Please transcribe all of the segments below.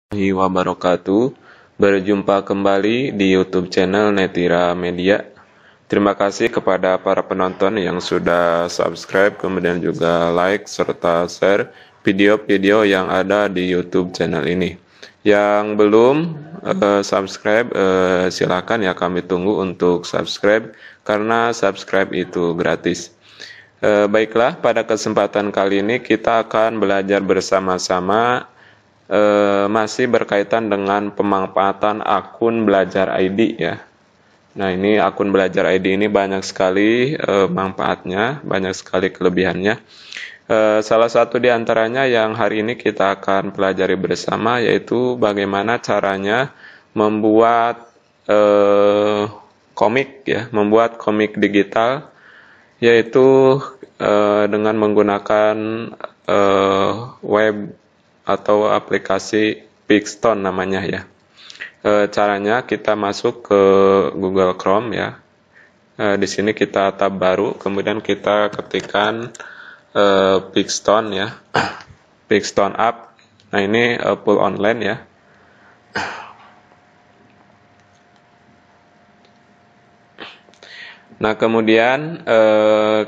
Warahmatullahi wabarakatuh. Berjumpa kembali di YouTube channel Netira Media. Terima kasih kepada para penonton yang sudah subscribe, kemudian juga like serta share video-video yang ada di YouTube channel ini. Yang belum subscribe, silakan ya, kami tunggu untuk subscribe karena subscribe itu gratis. Baiklah, pada kesempatan kali ini kita akan belajar bersama-sama masih berkaitan dengan pemanfaatan akun Belajar ID ya. Nah, ini akun Belajar ID ini banyak sekali manfaatnya, banyak sekali kelebihannya. Salah satu di antaranya yang hari ini kita akan pelajari bersama yaitu bagaimana caranya membuat komik ya, membuat komik digital, yaitu dengan menggunakan web atau aplikasi Pixton namanya ya. Caranya kita masuk ke Google Chrome ya. Di sini kita tab baru, kemudian kita ketikkan Pixton ya, Pixton app. Nah, ini full online ya. Nah, kemudian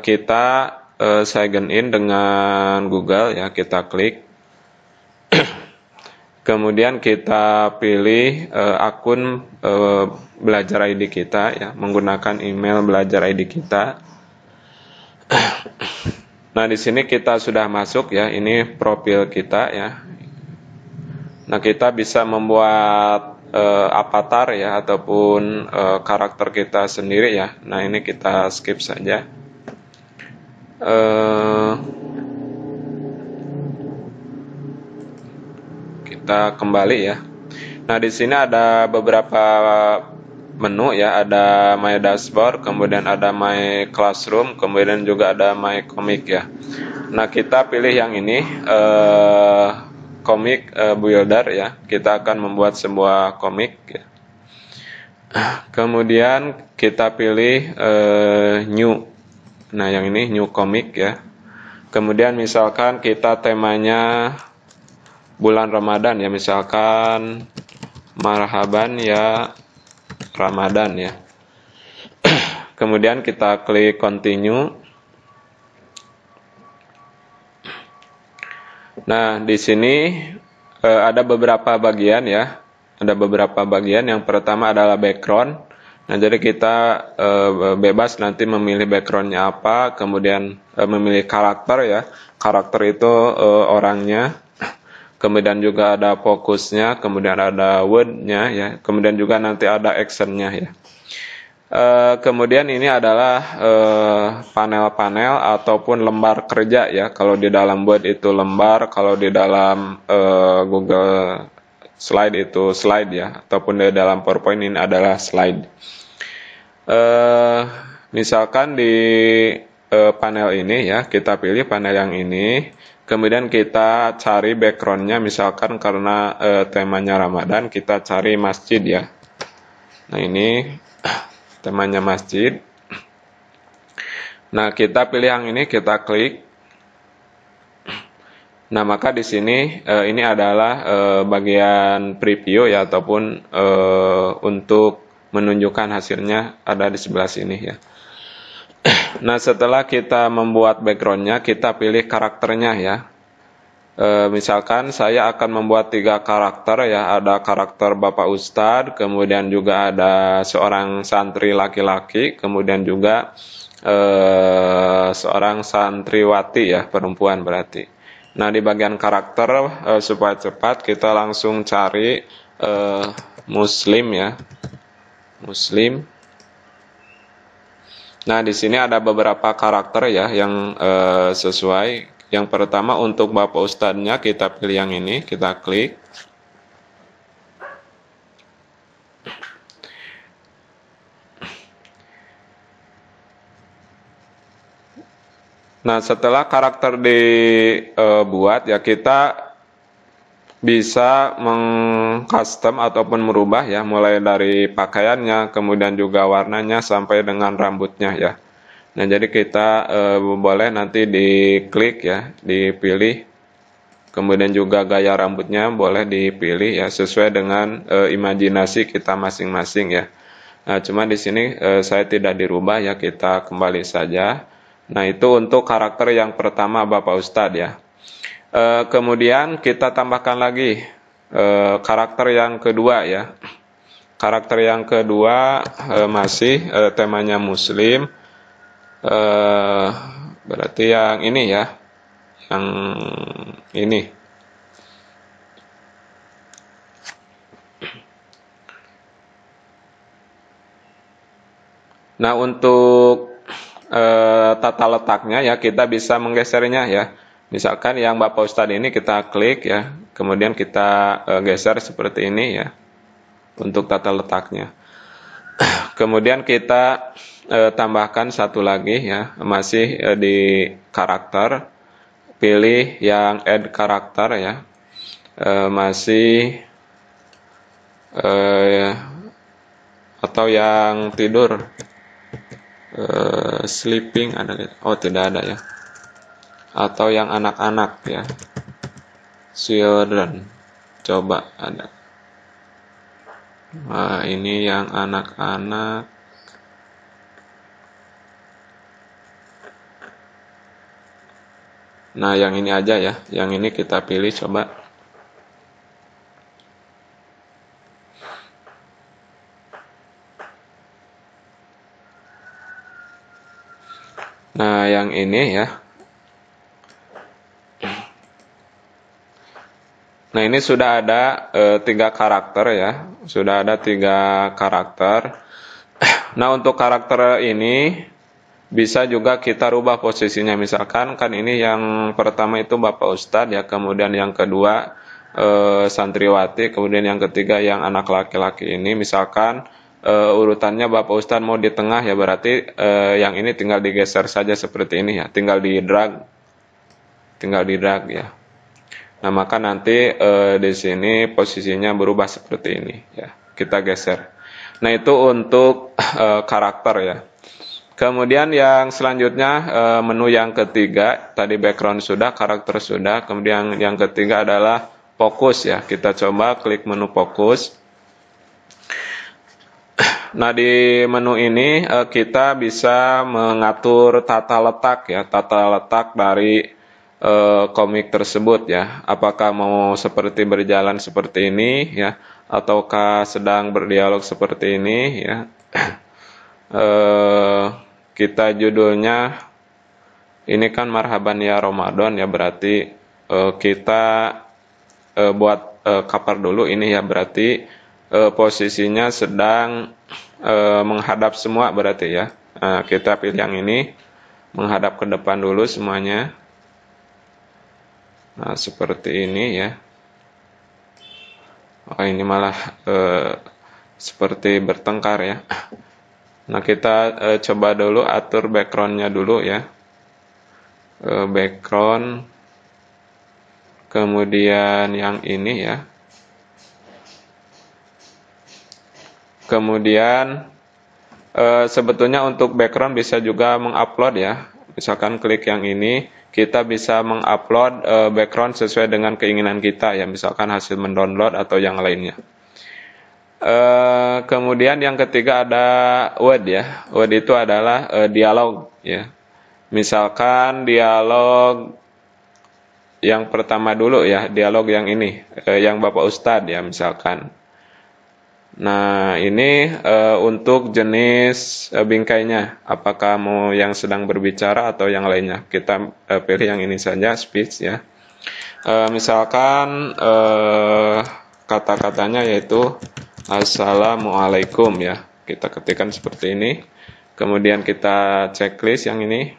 kita sign in dengan Google ya, kita klik. Kemudian kita pilih akun Belajar ID kita ya, menggunakan email Belajar ID kita. Nah, di sini kita sudah masuk ya, ini profil kita ya. Nah, kita bisa membuat avatar ya, ataupun karakter kita sendiri ya. Nah, ini kita skip saja. Kita kembali ya. Nah, di sini ada beberapa menu ya, ada My Dashboard, kemudian ada My Classroom, kemudian juga ada My Comic ya. Nah, kita pilih yang ini, Comic Builder ya. Kita akan membuat sebuah komik ya. Kemudian kita pilih New. Nah, yang ini New Comic ya. Kemudian misalkan kita temanya bulan Ramadan ya, misalkan marhaban ya Ramadan ya. Kemudian kita klik continue. Nah, di sini ada beberapa bagian ya. Ada beberapa bagian. Yang pertama adalah background. Nah, jadi kita bebas nanti memilih backgroundnya apa. Kemudian memilih karakter ya. Karakter itu orangnya. Kemudian juga ada fokusnya, kemudian ada wordnya ya, kemudian juga nanti ada actionnya ya. Kemudian ini adalah panel-panel ataupun lembar kerja ya. Kalau di dalam Word itu lembar, kalau di dalam Google Slide itu slide ya, ataupun di dalam PowerPoint ini adalah slide. Misalkan di panel ini ya, kita pilih panel yang ini. Kemudian kita cari backgroundnya, misalkan karena temanya Ramadan, kita cari masjid ya. Nah, ini temanya masjid. Nah, kita pilih yang ini, kita klik. Nah, maka di sini ini adalah bagian preview ya, ataupun untuk menunjukkan hasilnya ada di sebelah sini ya. Nah, setelah kita membuat backgroundnya, kita pilih karakternya ya. Misalkan saya akan membuat 3 karakter ya. Ada karakter Bapak Ustadz, kemudian juga ada seorang santri laki-laki, kemudian juga seorang santriwati ya, perempuan berarti. Nah, di bagian karakter supaya cepat kita langsung cari Muslim ya. Muslim. Nah, di sini ada beberapa karakter ya yang sesuai. Yang pertama untuk Bapak Ustadznya kita pilih yang ini, kita klik. Nah, setelah karakter dibuat ya, kita bisa mengcustom ataupun merubah ya, mulai dari pakaiannya, kemudian juga warnanya sampai dengan rambutnya ya. Nah, jadi kita boleh nanti diklik ya, dipilih Kemudian juga gaya rambutnya boleh dipilih ya sesuai dengan imajinasi kita masing-masing ya. Nah, cuma di sini saya tidak dirubah ya, kita kembali saja. Nah, itu untuk karakter yang pertama Bapak Ustadz ya. Kemudian kita tambahkan lagi karakter yang kedua ya. Karakter yang kedua masih temanya Muslim. Berarti yang ini ya, yang ini. Nah, untuk tata letaknya ya, kita bisa menggesernya ya. Misalkan yang Bapak Ustadz ini kita klik ya, kemudian kita geser seperti ini ya, untuk tata letaknya. Kemudian kita tambahkan satu lagi ya, masih di karakter, pilih yang add karakter ya, masih atau yang tidur, sleeping ada, oh tidak ada ya, atau yang anak-anak ya, children, coba ada. Nah, ini yang anak-anak. Nah, yang ini aja ya. Yang ini kita pilih coba. Nah, yang ini ya. Nah, ini sudah ada 3 karakter ya. Sudah ada 3 karakter. Nah, untuk karakter ini bisa juga kita rubah posisinya. Misalkan kan ini yang pertama itu Bapak Ustadz ya, kemudian yang kedua santriwati, kemudian yang ketiga yang anak laki-laki ini. Misalkan urutannya Bapak Ustadz mau di tengah ya, berarti yang ini tinggal digeser saja seperti ini ya, tinggal di drag ya. Nah, maka nanti di sini posisinya berubah seperti ini ya. Kita geser. Nah, itu untuk karakter ya. Kemudian yang selanjutnya menu yang ketiga, tadi background sudah, karakter sudah. Kemudian yang ketiga adalah fokus ya. Kita coba klik menu fokus. Nah, di menu ini kita bisa mengatur tata letak ya, tata letak dari komik tersebut ya. Apakah mau seperti berjalan seperti ini ya, ataukah sedang berdialog seperti ini ya. Kita judulnya ini kan marhaban ya Ramadan ya, berarti kita buat cover dulu ini ya, berarti posisinya sedang menghadap semua berarti ya. Kita pilih yang ini, menghadap ke depan dulu semuanya. Nah, seperti ini ya. Oh, ini malah seperti bertengkar ya. Nah, kita coba dulu atur backgroundnya dulu ya. Background. Kemudian yang ini ya. Kemudian sebetulnya untuk background bisa juga mengupload ya. Misalkan klik yang ini, kita bisa mengupload background sesuai dengan keinginan kita ya. Misalkan hasil mendownload atau yang lainnya. Kemudian yang ketiga ada word ya. Word itu adalah dialog ya. Misalkan dialog yang pertama dulu ya, dialog yang ini, yang Bapak Ustadz ya misalkan. Nah, ini untuk jenis bingkainya, apakah mau yang sedang berbicara atau yang lainnya. Kita pilih yang ini saja, speech ya. Misalkan kata-katanya yaitu Assalamualaikum ya. Kita ketikkan seperti ini. Kemudian kita checklist yang ini.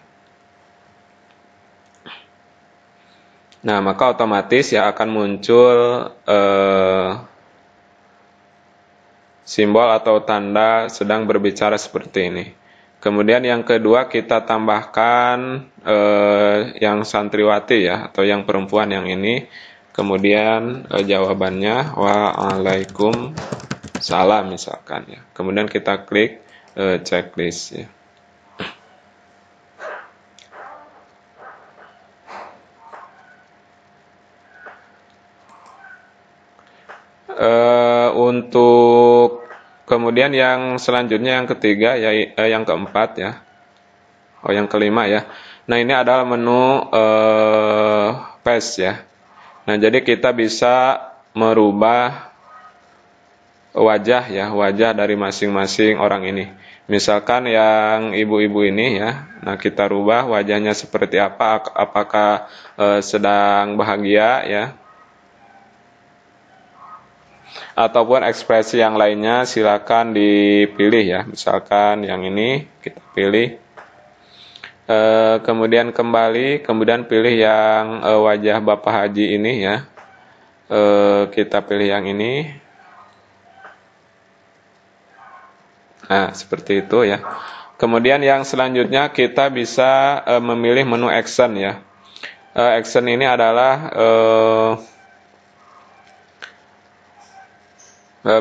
Nah, maka otomatis ya akan muncul simbol atau tanda sedang berbicara seperti ini. Kemudian yang kedua kita tambahkan yang santriwati ya, atau yang perempuan yang ini. Kemudian jawabannya Waalaikumsalam misalkan ya. Kemudian kita klik checklist ya. Untuk kemudian yang selanjutnya yang ketiga ya, yang keempat ya, yang kelima ya. Nah ini adalah menu paste ya. Nah jadi kita bisa merubah wajah ya, wajah dari masing-masing orang ini. Misalkan yang ibu-ibu ini ya, nah kita rubah wajahnya seperti apa, apakah sedang bahagia ya, ataupun ekspresi yang lainnya silakan dipilih ya. Misalkan yang ini kita pilih. Kemudian kembali, kemudian pilih yang wajah Bapak Haji ini ya. Kita pilih yang ini. Nah, seperti itu ya. Kemudian yang selanjutnya kita bisa memilih menu action ya. Action ini adalah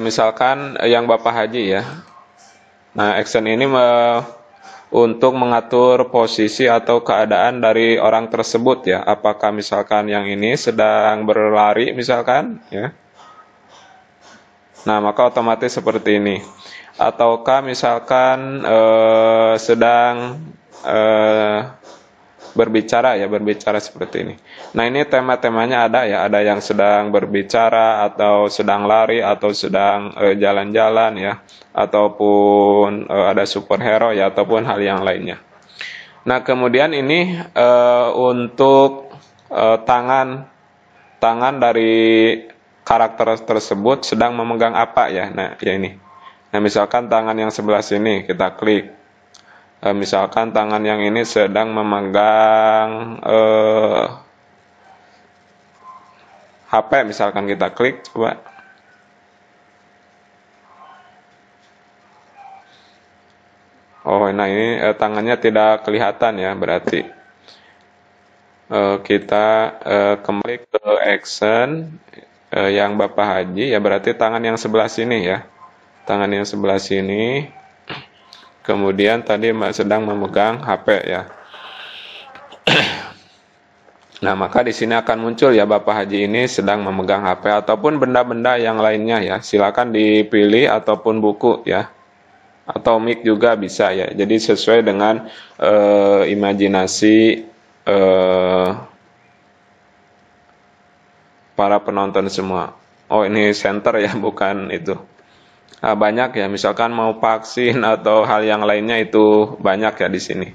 misalkan yang Bapak Haji ya. Nah, action ini untuk mengatur posisi atau keadaan dari orang tersebut ya. Apakah misalkan yang ini sedang berlari misalkan ya. Nah, maka otomatis seperti ini. Ataukah misalkan sedang berbicara ya, berbicara seperti ini. Nah, ini tema-temanya ada ya, ada yang sedang berbicara atau sedang lari atau sedang jalan-jalan ya, ataupun ada superhero ya, ataupun hal yang lainnya. Nah, kemudian ini untuk tangan dari karakter tersebut sedang memegang apa ya. Nah, ya ini. Nah, misalkan tangan yang sebelah sini kita klik. Misalkan tangan yang ini sedang memegang HP, misalkan kita klik, coba. Oh, nah ini tangannya tidak kelihatan ya, berarti kita kembali ke action yang Bapak Haji ya, berarti tangan yang sebelah sini ya, tangan yang sebelah sini. Kemudian tadi sedang memegang HP ya. Nah, maka di sini akan muncul ya Bapak Haji ini sedang memegang HP ataupun benda-benda yang lainnya ya. Silakan dipilih ataupun buku ya. Atau mic juga bisa ya. Jadi sesuai dengan imajinasi para penonton semua. Oh, ini center ya, bukan itu. Banyak ya, misalkan mau vaksin atau hal yang lainnya itu banyak ya di sini.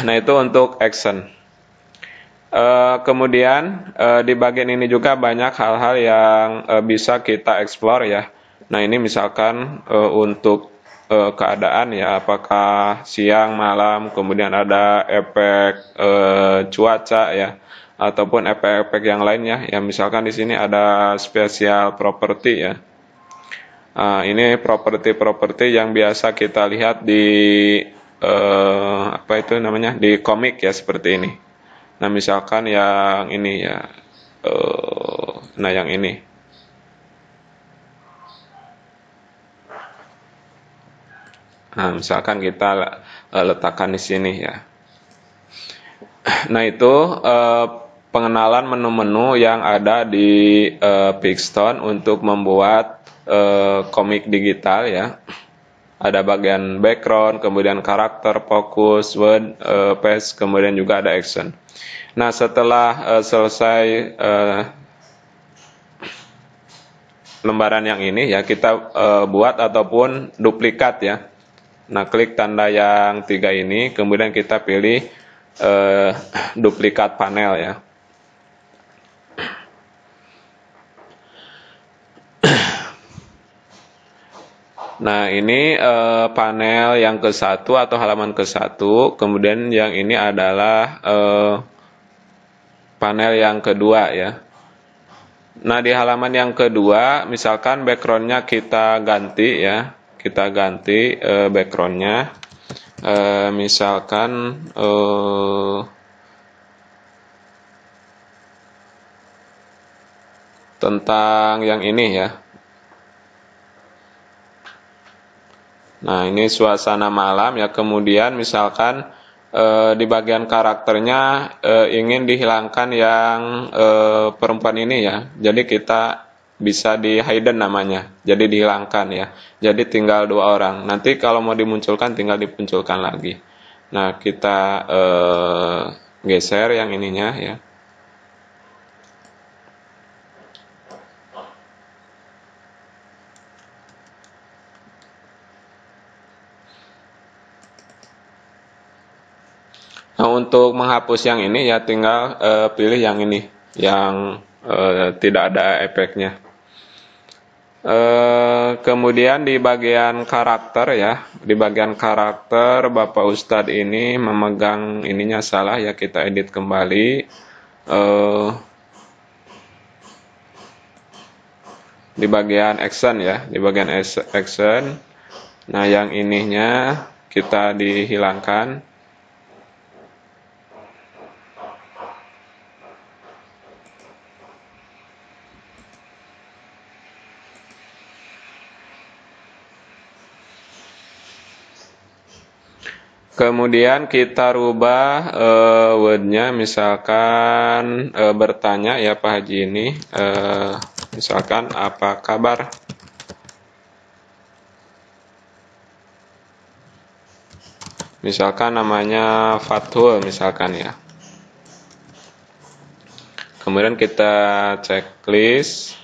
Nah, itu untuk action. Kemudian di bagian ini juga banyak hal-hal yang bisa kita explore ya. Nah, ini misalkan untuk keadaan ya, apakah siang, malam, kemudian ada efek cuaca ya, ataupun efek-efek yang lainnya. Ya, misalkan di sini ada special property ya. Ini properti-properti yang biasa kita lihat di apa itu namanya, di komik ya, seperti ini. Nah, misalkan yang ini ya, nah yang ini. Nah, misalkan kita letakkan di sini ya. Nah, itu pengenalan menu-menu yang ada di Pixton untuk membuat komik digital ya. Ada bagian background, kemudian karakter, fokus, word, paste, kemudian juga ada action. Nah, setelah selesai lembaran yang ini ya, kita buat ataupun duplikat ya. Nah, klik tanda yang 3 ini, kemudian kita pilih duplikat panel ya. Nah, ini panel yang ke-1 atau halaman ke-1, kemudian yang ini adalah panel yang kedua ya. Nah, di halaman yang kedua, misalkan backgroundnya kita ganti ya, kita ganti backgroundnya, misalkan tentang yang ini ya. Nah, ini suasana malam ya, kemudian misalkan di bagian karakternya ingin dihilangkan yang perempuan ini ya. Jadi kita bisa di hidden namanya, jadi dihilangkan ya. Jadi tinggal 2 orang. Nanti kalau mau dimunculkan tinggal dimunculkan lagi. Nah, kita geser yang ininya ya. Nah, untuk menghapus yang ini ya tinggal pilih yang ini, yang tidak ada efeknya. Kemudian di bagian karakter ya, di bagian karakter Bapak Ustadz ini memegang ininya salah ya, kita edit kembali. Di bagian action ya, di bagian action. Nah, yang ininya kita dihilangkan. Kemudian kita rubah wordnya, misalkan bertanya ya Pak Haji ini, misalkan apa kabar? Misalkan namanya Fathul misalkan ya. Kemudian kita checklist.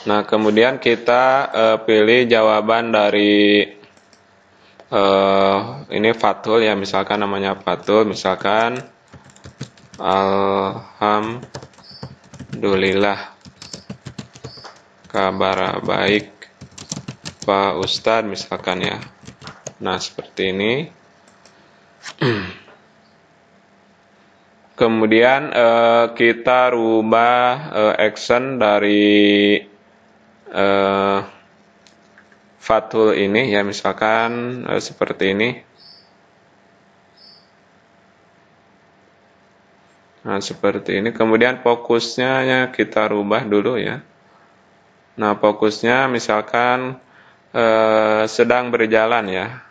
Nah, kemudian kita pilih jawaban dari ini Fathul ya, misalkan namanya Fathul, misalkan alhamdulillah kabar baik Pak Ustadz misalkan ya. Nah, seperti ini. Kemudian kita rubah action dari Fathul ini ya, misalkan seperti ini. Nah, seperti ini. Kemudian fokusnya kita rubah dulu ya. Nah, fokusnya misalkan sedang berjalan ya.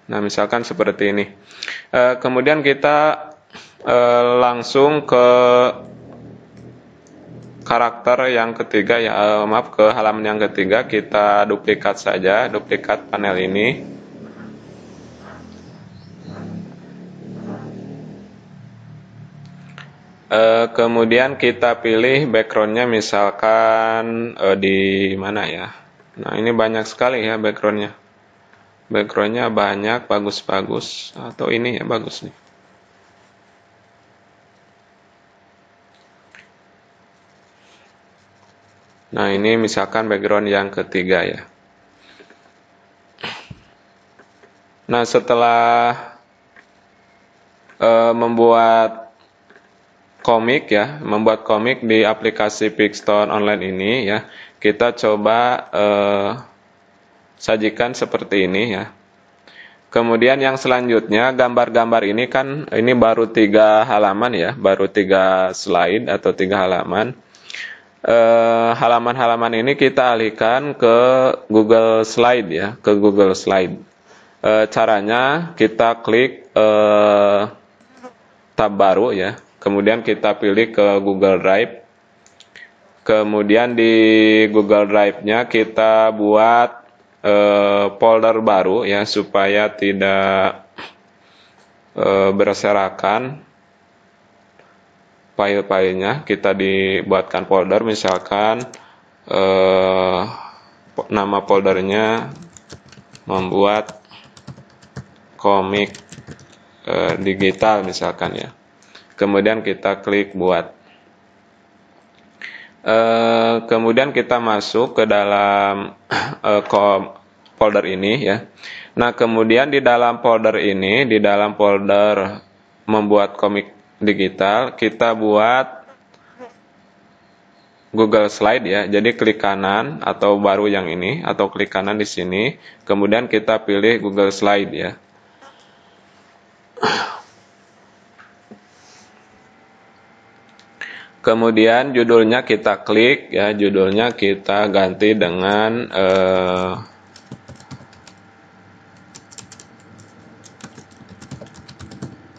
Nah, misalkan seperti ini. Kemudian kita langsung ke karakter yang ketiga ya, maaf, ke halaman yang ketiga. Kita duplikat saja, duplikat panel ini. Kemudian kita pilih backgroundnya, misalkan di mana ya. Nah, ini banyak sekali ya backgroundnya. Backgroundnya banyak, bagus-bagus. Atau ini ya, bagus nih. Nah, ini misalkan background yang ketiga ya. Nah, setelah membuat komik ya, membuat komik di aplikasi Pixton Online ini ya, kita coba sajikan seperti ini ya. Kemudian yang selanjutnya, gambar-gambar ini kan ini baru 3 halaman ya, baru 3 slide atau 3 halaman. Halaman-halaman ini kita alihkan ke Google Slide ya, ke Google Slide. Caranya kita klik tab baru ya, kemudian kita pilih ke Google Drive. Kemudian di Google Drive-nya kita buat folder baru ya, supaya tidak berserakan file-filenya. Kita dibuatkan folder, misalkan nama foldernya membuat komik digital misalkan ya. Kemudian kita klik buat. Kemudian kita masuk ke dalam folder ini ya. Nah, kemudian di dalam folder ini, di dalam folder membuat komik digital, kita buat Google Slide ya. Jadi klik kanan atau baru yang ini, atau klik kanan di sini, kemudian kita pilih Google Slide ya. Kemudian judulnya kita klik ya, judulnya kita ganti dengan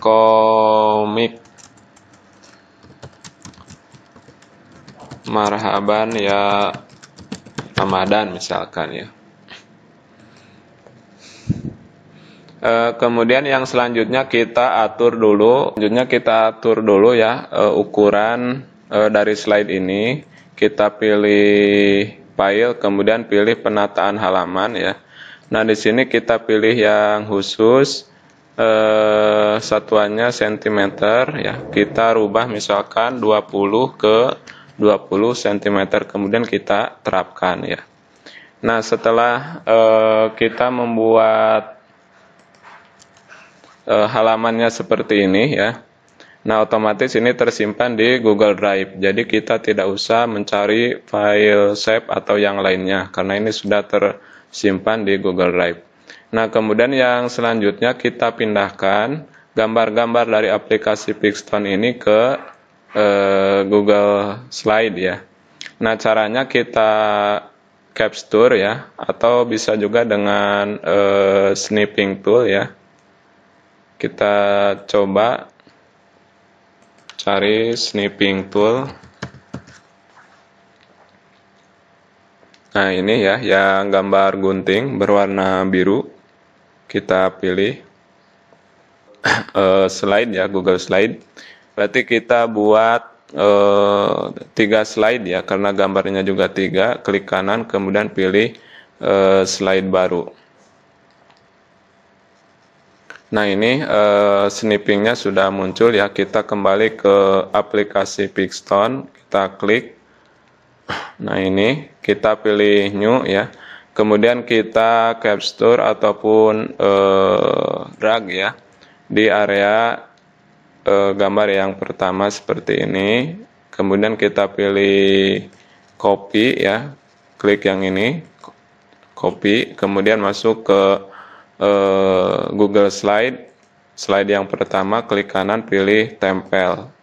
komik marhaban ya Ramadan misalkan ya. Kemudian yang selanjutnya kita atur dulu, ya ukuran dari slide ini. Kita pilih file, kemudian pilih penataan halaman ya. Nah di sini kita pilih yang khusus, satuannya cm ya. Kita rubah misalkan 20 ke 20 cm, kemudian kita terapkan ya. Nah setelah kita membuat halamannya seperti ini ya. Nah, otomatis ini tersimpan di Google Drive. Jadi kita tidak usah mencari file save atau yang lainnya karena ini sudah tersimpan di Google Drive. Nah, kemudian yang selanjutnya kita pindahkan gambar-gambar dari aplikasi Pixton ini ke Google Slide ya. Nah, caranya kita capture ya, atau bisa juga dengan snipping tool ya. Kita coba cari snipping tool. Nah ini ya yang gambar gunting berwarna biru. Kita pilih slide ya, Google Slide. Berarti kita buat 3 slide ya, karena gambarnya juga 3. Klik kanan kemudian pilih slide baru. Nah ini snippingnya sudah muncul ya. Kita kembali ke aplikasi Pixton, kita klik. Nah ini kita pilih new ya. Kemudian kita capture ataupun drag ya di area gambar yang pertama seperti ini. Kemudian kita pilih copy ya. Klik yang ini, copy. Kemudian masuk ke Google Slide yang pertama, klik kanan pilih tempel.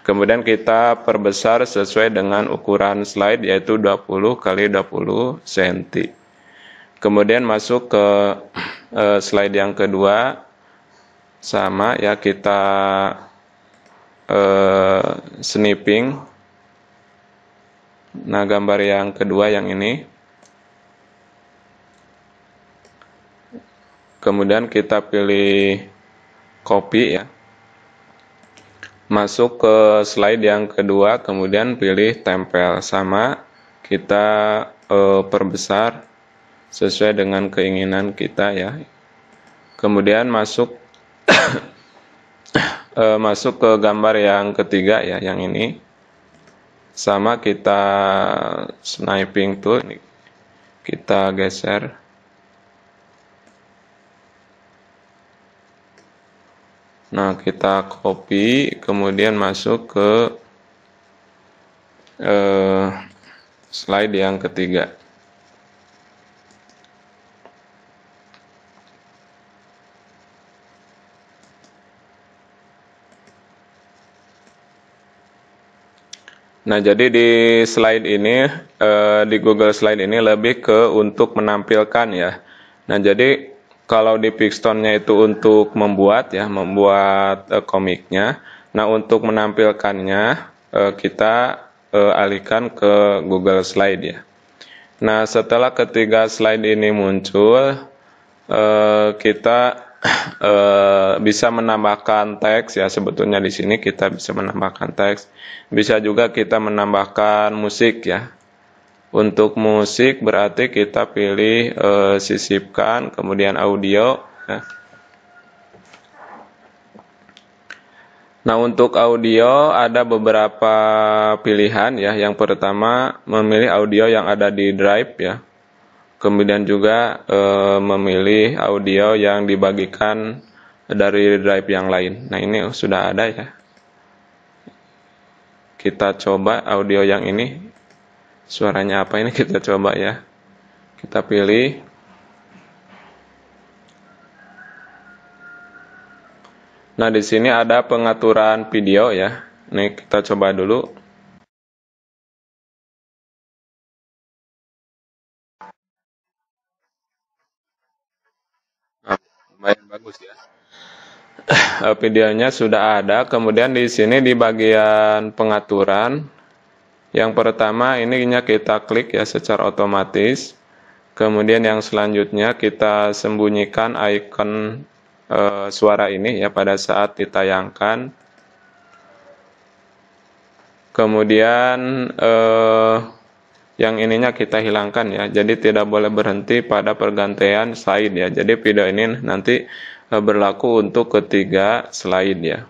Kemudian kita perbesar sesuai dengan ukuran slide yaitu 20 kali 20 cm. Kemudian masuk ke slide yang kedua, sama ya, kita snipping. Nah gambar yang kedua yang ini. Kemudian kita pilih copy ya. Masuk ke slide yang kedua, kemudian pilih tempel, sama kita perbesar sesuai dengan keinginan kita ya. Kemudian masuk masuk ke gambar yang ketiga ya, yang ini. Sama kita sniping tool, kita geser. Nah, kita copy, kemudian masuk ke slide yang ketiga. Nah, jadi di slide ini, di Google Slide ini lebih ke untuk menampilkan ya. Nah, jadi kalau di Pixtonnya itu untuk membuat ya, membuat komiknya. Nah, untuk menampilkannya kita alihkan ke Google Slide ya. Nah, setelah ketiga slide ini muncul, kita bisa menambahkan teks ya. Sebetulnya di sini kita bisa menambahkan teks. Bisa juga kita menambahkan musik ya. Untuk musik berarti kita pilih sisipkan, kemudian audio ya. Nah untuk audio ada beberapa pilihan ya. Yang pertama memilih audio yang ada di drive ya. Kemudian juga memilih audio yang dibagikan dari drive yang lain. Nah ini sudah ada ya. Kita coba audio yang ini. Suaranya apa ini kita coba ya. Kita pilih. Nah, di sini ada pengaturan video ya. Nih kita coba dulu. Nah, lumayan bagus ya. Videonya sudah ada. Kemudian di sini di bagian pengaturan, yang pertama ininya kita klik ya secara otomatis. Kemudian yang selanjutnya kita sembunyikan icon suara ini ya pada saat ditayangkan. Kemudian yang ininya kita hilangkan ya. Jadi tidak boleh berhenti pada pergantian slide ya. Jadi video ini nanti berlaku untuk ketiga slide ya.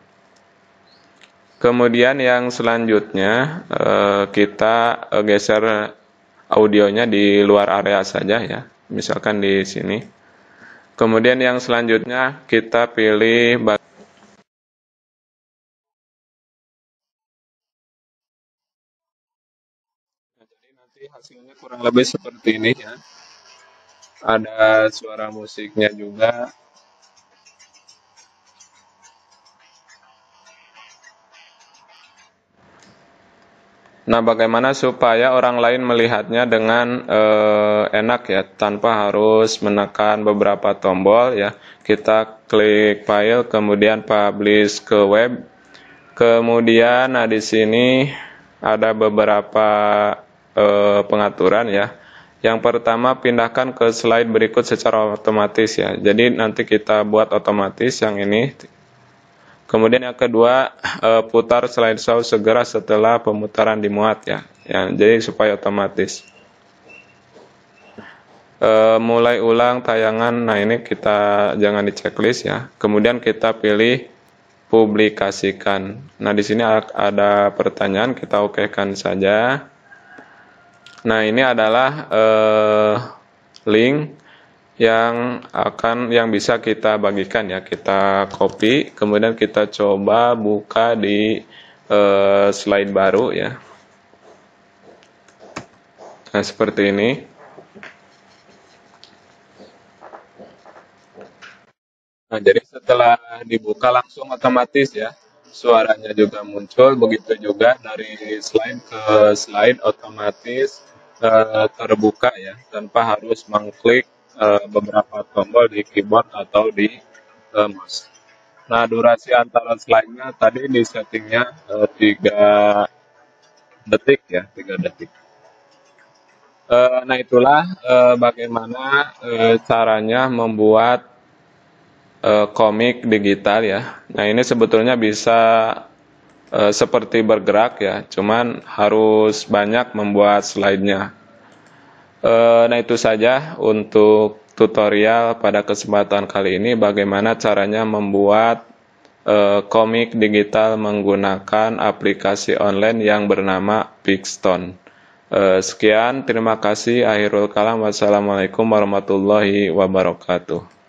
Kemudian yang selanjutnya kita geser audionya di luar area saja ya. Misalkan di sini. Kemudian yang selanjutnya kita pilih jadi nanti hasilnya kurang lebih seperti ini ya. Ada suara musiknya juga. Nah, bagaimana supaya orang lain melihatnya dengan enak ya, tanpa harus menekan beberapa tombol ya. Kita klik file, kemudian publish ke web. Kemudian, nah di sini ada beberapa pengaturan ya. Yang pertama, pindahkan ke slide berikut secara otomatis ya. Jadi nanti kita buat otomatis yang ini. Kemudian yang kedua, putar slideshow segera setelah pemutaran dimuat ya. Jadi supaya otomatis. Mulai ulang tayangan, nah ini kita jangan di checklist ya. Kemudian kita pilih publikasikan. Nah di sini ada pertanyaan, kita okekan saja. Nah ini adalah link yang bisa kita bagikan ya. Kita copy, kemudian kita coba buka di slide baru ya. Nah seperti ini. Nah jadi setelah dibuka langsung otomatis ya, suaranya juga muncul. Begitu juga dari slide ke slide otomatis terbuka ya, tanpa harus mengklik beberapa tombol di keyboard atau di mouse. Nah, durasi antara slide-nya tadi di settingnya 3 detik ya, 3 detik. Nah, itulah bagaimana caranya membuat komik digital ya. Nah, ini sebetulnya bisa seperti bergerak ya, cuman harus banyak membuat slide-nya. Nah itu saja untuk tutorial pada kesempatan kali ini, bagaimana caranya membuat komik digital menggunakan aplikasi online yang bernama Pixton. Sekian, terima kasih. Akhirul kalam, wassalamualaikum warahmatullahi wabarakatuh.